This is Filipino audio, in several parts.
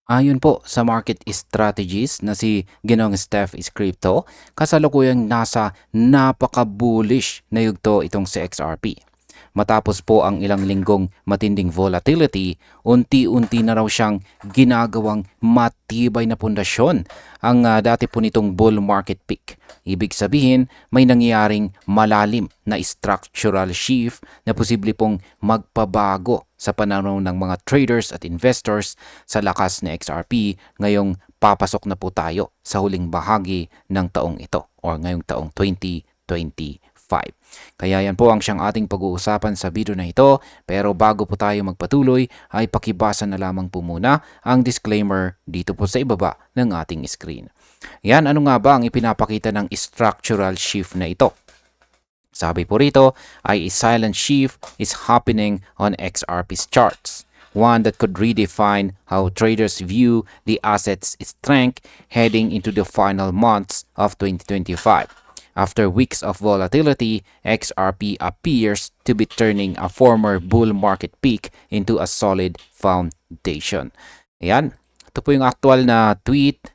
Ayon po sa market strategist na si Ginong Steph is Crypto, kasalukuyang nasa napaka-bullish na yugto itong si XRP. Matapos po ang ilang linggong matinding volatility, unti-unti na raw siyang ginagawang matibay na pundasyon ang dati po nitong bull market peak. Ibig sabihin, may nangyaring malalim na structural shift na posible pong magpabago sa pananaw ng mga traders at investors sa lakas na XRP ngayong papasok na po tayo sa huling bahagi ng taong ito or ngayong taong 2025. Kaya yan po ang siyang ating pag-uusapan sa video na ito, pero bago po tayo magpatuloy ay pakibasa na lamang po muna ang disclaimer dito po sa ibaba ng ating screen. Yan, ano nga ba ang ipinapakita ng structural shift na ito? Sabi po rito ay a silent shift is happening on XRP's charts, one that could redefine how traders view the asset's strength heading into the final months of 2025. After weeks of volatility, XRP appears to be turning a former bull market peak into a solid foundation. Ayan, ito po yung actual na tweet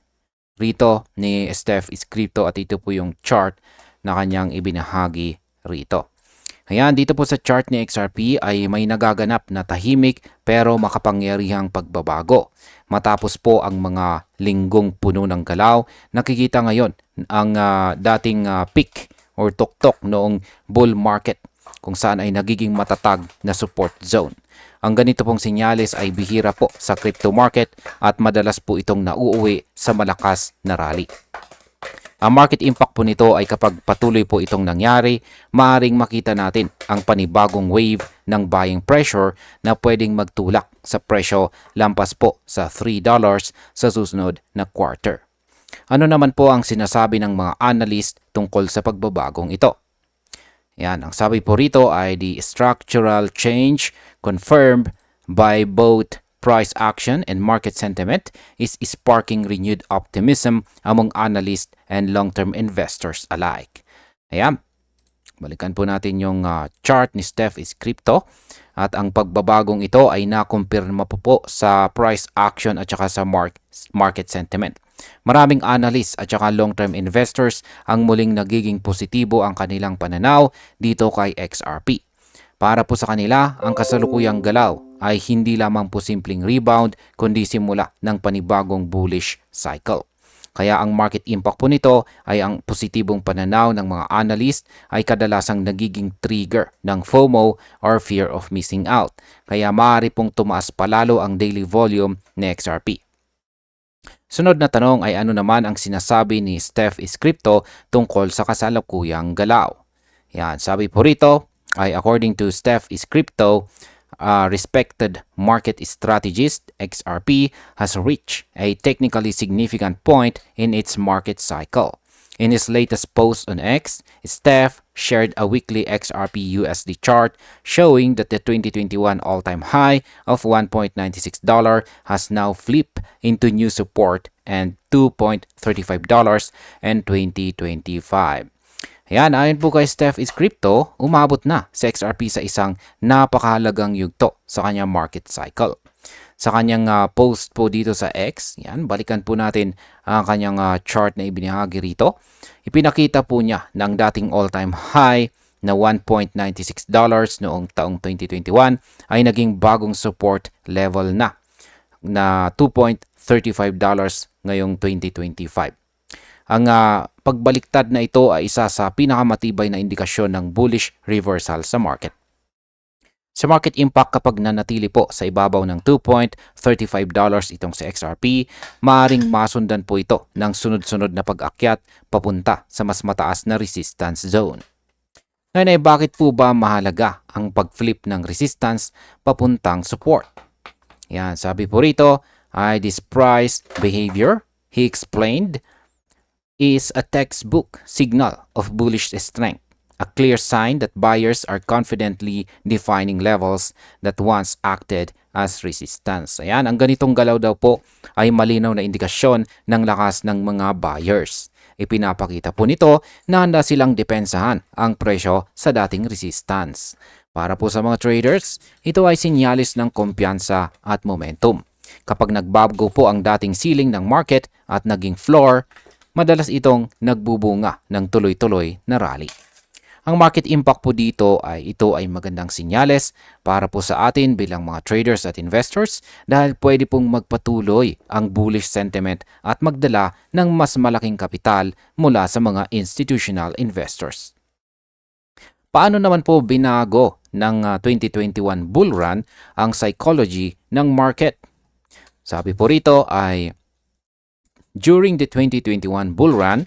rito ni Steph is Crypto at ito po yung chart na kanyang ibinahagi rito. Ayan, dito po sa chart ni XRP ay may nagaganap na tahimik pero makapangyarihang pagbabago. Matapos po ang mga linggong puno ng galaw, nakikita ngayon ang dating peak or tuktok noong bull market kung saan ay nagiging matatag na support zone. Ang ganito pong senyales ay bihira po sa crypto market at madalas po itong nauuwi sa malakas na rally. Ang market impact po nito ay kapag patuloy po itong nangyari, maaaring makita natin ang panibagong wave ng buying pressure na pwedeng magtulak sa presyo lampas po sa $3 sa susunod na quarter. Ano naman po ang sinasabi ng mga analyst tungkol sa pagbabagong ito? Yan, ang sabi po rito ay the structural change confirmed by both price action and market sentiment is sparking renewed optimism among analysts and long-term investors alike. Ayan, balikan po natin yung chart ni Steph is Crypto at ang pagbabagong ito ay nakumpirma po sa price action at saka sa market sentiment. Maraming analysts at saka long-term investors ang muling nagiging positibo ang kanilang pananaw dito kay XRP. Para po sa kanila, ang kasalukuyang galaw ay hindi lamang po simpleng rebound kundi simula ng panibagong bullish cycle. Kaya ang market impact po nito ay ang positibong pananaw ng mga analyst ay kadalasang nagiging trigger ng FOMO or fear of missing out. Kaya maaari pong tumaas palalo ang daily volume ni XRP. Sunod na tanong ay ano naman ang sinasabi ni Steph is Crypto tungkol sa kasalukuyang galaw. Yan, sabi po rito, according to Steph is Crypto, respected market strategist XRP has reached a technically significant point in its market cycle. In his latest post on X, Steph shared a weekly XRP USD chart showing that the 2021 all-time high of $1.96 has now flipped into new support and $2.35 in 2025. Ayan, ayon po kay Steph is Crypto, umabot na sa XRP sa isang napakahalagang yugto sa kanyang market cycle. Sa kanyang post po dito sa X, yan, balikan po natin ang kanyang chart na ibinahagi rito. Ipinakita po niya ng dating all-time high na $1.96 noong taong 2021 ay naging bagong support level na $2.35 ngayong 2025. Ang pagbaliktad na ito ay isa sa pinakamatibay na indikasyon ng bullish reversal sa market. Sa market impact kapag nanatili po sa ibabaw ng $2.35 itong sa XRP, maaaring masundan po ito ng sunod-sunod na pag-akyat papunta sa mas mataas na resistance zone. Ngayon ay bakit po ba mahalaga ang pag-flip ng resistance papuntang support? Yan, sabi po rito ay this price behavior, he explained, is a textbook signal of bullish strength, a clear sign that buyers are confidently defining levels that once acted as resistance. Ayan, ang ganitong galaw daw po ay malinaw na indikasyon ng lakas ng mga buyers. Ipinapakita po nito na handa silang depensahan ang presyo sa dating resistance. Para po sa mga traders, ito ay sinyalis ng kumpiyansa at momentum. Kapag nagbago po ang dating ceiling ng market at naging floor, madalas itong nagbubunga ng tuloy-tuloy na rally. Ang market impact po dito ay ito ay magandang sinyales para po sa atin bilang mga traders at investors dahil pwede pong magpatuloy ang bullish sentiment at magdala ng mas malaking kapital mula sa mga institutional investors. Paano naman po binago ng 2021 bull run ang psychology ng market? Sabi po rito ay during the 2021 bull run,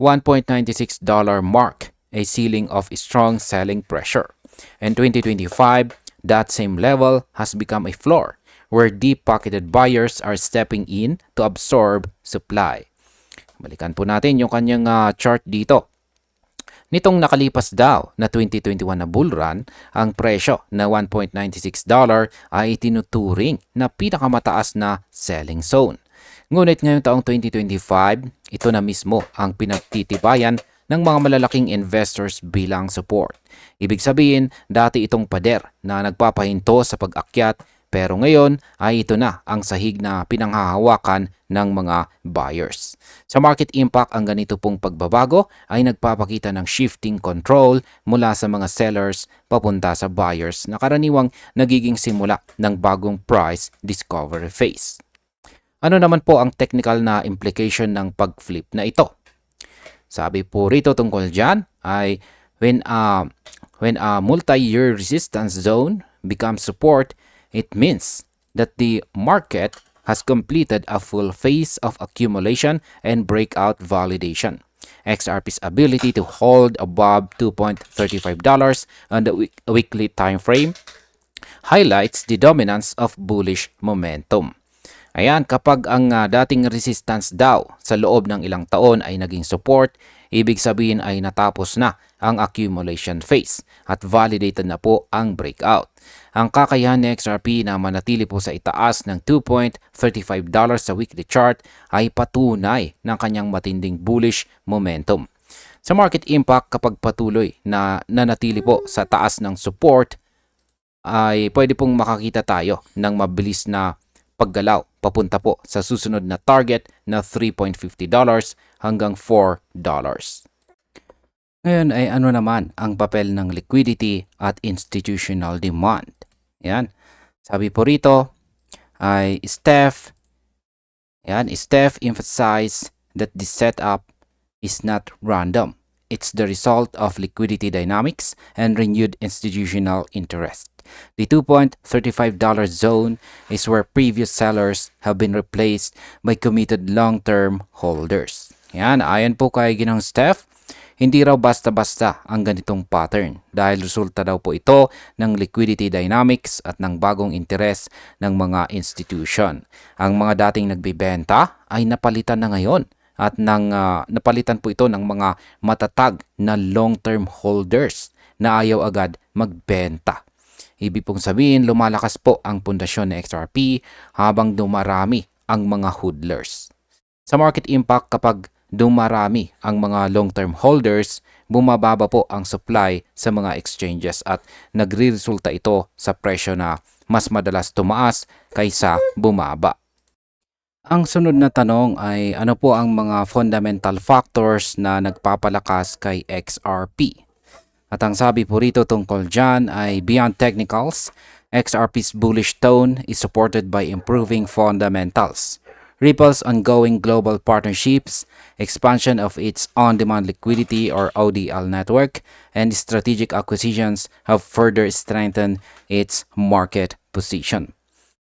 $1.96 mark a ceiling of strong selling pressure. In 2025, that same level has become a floor where deep-pocketed buyers are stepping in to absorb supply. Balikan po natin yung kanyang chart dito. Nitong nakalipas daw na 2021 na bull run, ang presyo na $1.96 ay itinuturing na pinakamataas na selling zone. Ngunit ngayong taong 2025, ito na mismo ang pinagtitibayan ng mga malalaking investors bilang support. Ibig sabihin, dati itong pader na nagpapahinto sa pag-akyat pero ngayon ay ito na ang sahig na pinanghahawakan ng mga buyers. Sa market impact, ang ganito pong pagbabago ay nagpapakita ng shifting control mula sa mga sellers papunta sa buyers na karaniwang nagiging simula ng bagong price discovery phase. Ano naman po ang technical na implication ng pag-flip na ito? Sabi po rito tungkol dyan ay when a multi-year resistance zone becomes support, it means that the market has completed a full phase of accumulation and breakout validation. XRP's ability to hold above $2.35 on the weekly time frame highlights the dominance of bullish momentum. Ayan, kapag ang dating resistance daw sa loob ng ilang taon ay naging support, ibig sabihin ay natapos na ang accumulation phase at validated na po ang breakout. Ang kakayahan ni XRP na manatili po sa itaas ng $2.35 sa weekly chart ay patunay ng kanyang matinding bullish momentum. Sa market impact, kapag patuloy na nanatili po sa taas ng support, ay pwede pong makakita tayo ng mabilis na paggalaw papunta po sa susunod na target na $3.50 hanggang $4. Ngayon ay ano naman ang papel ng liquidity at institutional demand? Yan. Sabi po rito ay Steph emphasized that the setup is not random. It's the result of liquidity dynamics and renewed institutional interest. The $2.35 zone is where previous sellers have been replaced by committed long-term holders. Yan, ayon po kay Ginong Steph, hindi raw basta-basta ang ganitong pattern dahil resulta daw po ito ng liquidity dynamics at ng bagong interes ng mga institution. Ang mga dating nagbibenta ay napalitan na ngayon at napalitan po ito ng mga matatag na long-term holders na ayaw agad magbenta. Ibig pong sabihin, lumalakas po ang pundasyon ng XRP habang dumarami ang mga hodlers. Sa market impact, kapag dumarami ang mga long-term holders, bumababa po ang supply sa mga exchanges at nagre-resulta ito sa presyo na mas madalas tumaas kaysa bumaba. Ang sunod na tanong ay ano po ang mga fundamental factors na nagpapalakas kay XRP? At ang sabi po rito tungkol dyan ay beyond technicals, XRP's bullish tone is supported by improving fundamentals. Ripple's ongoing global partnerships, expansion of its on-demand liquidity or ODL network, and strategic acquisitions have further strengthened its market position.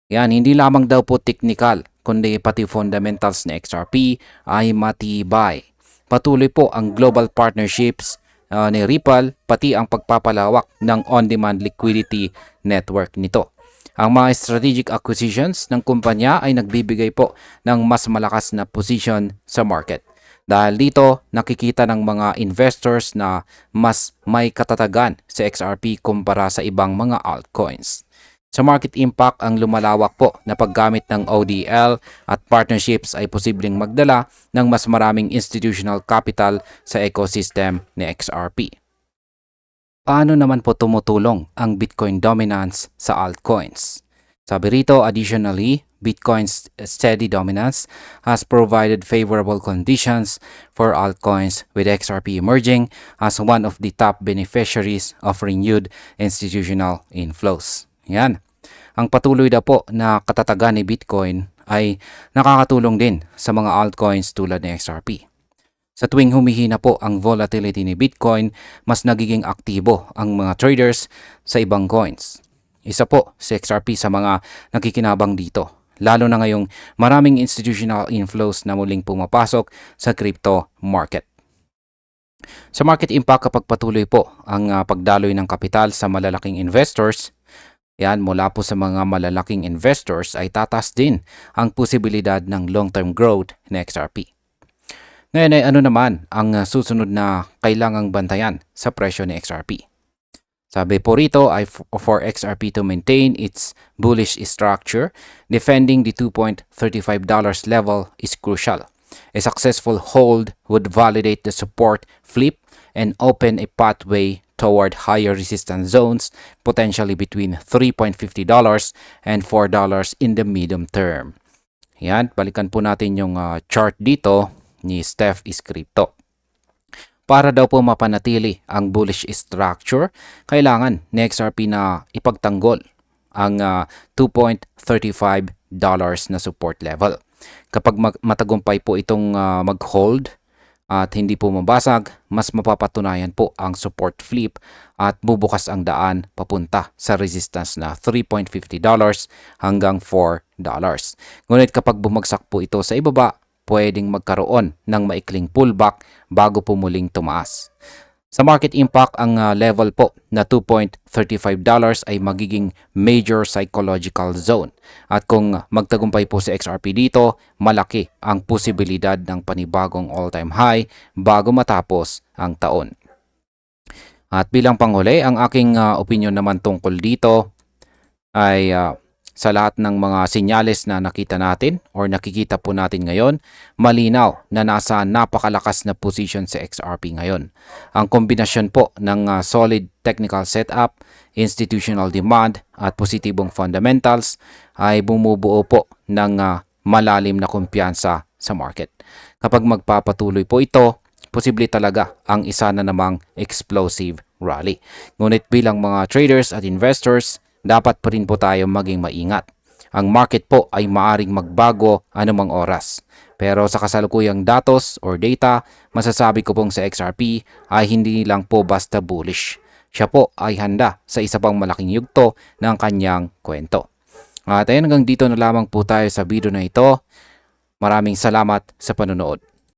Yan, hindi lamang daw po technical, kundi pati fundamentals ng XRP ay matibay. Patuloy po ang global partnerships ni Ripple, pati ang pagpapalawak ng on-demand liquidity network nito. Ang mga strategic acquisitions ng kumpanya ay nagbibigay po ng mas malakas na position sa market. Dahil dito, nakikita ng mga investors na mas may katatagan sa XRP kumpara sa ibang mga altcoins. Sa market impact, ang lumalawak po na paggamit ng ODL at partnerships ay posibleng magdala ng mas maraming institutional capital sa ecosystem ni XRP. Paano naman po tumutulong ang Bitcoin dominance sa altcoins? Sabi rito, additionally, Bitcoin's steady dominance has provided favorable conditions for altcoins, with XRP emerging as one of the top beneficiaries of renewed institutional inflows. Yan. Ang patuloy na po na katatagan ni Bitcoin ay nakakatulong din sa mga altcoins tulad ng XRP. Sa tuwing humihina po ang volatility ni Bitcoin, mas nagiging aktibo ang mga traders sa ibang coins. Isa po si XRP sa mga nakikinabang dito, lalo na ngayong maraming institutional inflows na muling pumapasok sa crypto market. Sa market impact, kapag patuloy po ang pagdaloy ng kapital sa malalaking investors, yan, mula po sa mga malalaking investors, ay tatas din ang posibilidad ng long-term growth ng XRP. Ngayon ay ano naman ang susunod na kailangang bantayan sa presyo ni XRP? Sabi po rito ay for XRP to maintain its bullish structure, defending the $2.35 level is crucial. A successful hold would validate the support flip and open a pathway toward higher resistance zones, potentially between $3.50 and $4 in the medium term. Yan, balikan po natin yung chart dito ni Steph is Crypto. Para daw po mapanatili ang bullish structure, kailangan ni XRP na ipagtanggol ang $2.35 na support level. Kapag matagumpay po itong mag-hold at hindi po mabasag, mas mapapatunayan po ang support flip at bubukas ang daan papunta sa resistance na $3.50 hanggang $4. Ngunit kapag bumagsak po ito sa ibaba, pwedeng magkaroon ng maikling pullback bago po muling tumaas. Sa market impact, ang level po na $2.35 ay magiging major psychological zone. At kung magtagumpay po si XRP dito, malaki ang posibilidad ng panibagong all-time high bago matapos ang taon. At bilang panghuli, ang aking opinion naman tungkol dito ay sa lahat ng mga senyales na nakita natin or nakikita po natin ngayon, malinaw na nasa napakalakas na position sa XRP ngayon. Ang kombinasyon po ng solid technical setup, institutional demand at positibong fundamentals ay bumubuo po ng malalim na kumpiyansa sa market. Kapag magpapatuloy po ito, posible talaga ang isa na namang explosive rally. Ngunit bilang mga traders at investors, dapat pa rin po tayo maging maingat. Ang market po ay maaring magbago anumang oras. Pero sa kasalukuyang datos or data, masasabi ko pong sa XRP ay hindi lang po basta bullish. Siya po ay handa sa isa pang malaking yugto ng kanyang kwento. At ayun, hanggang dito na lamang po tayo sa video na ito. Maraming salamat sa panonood.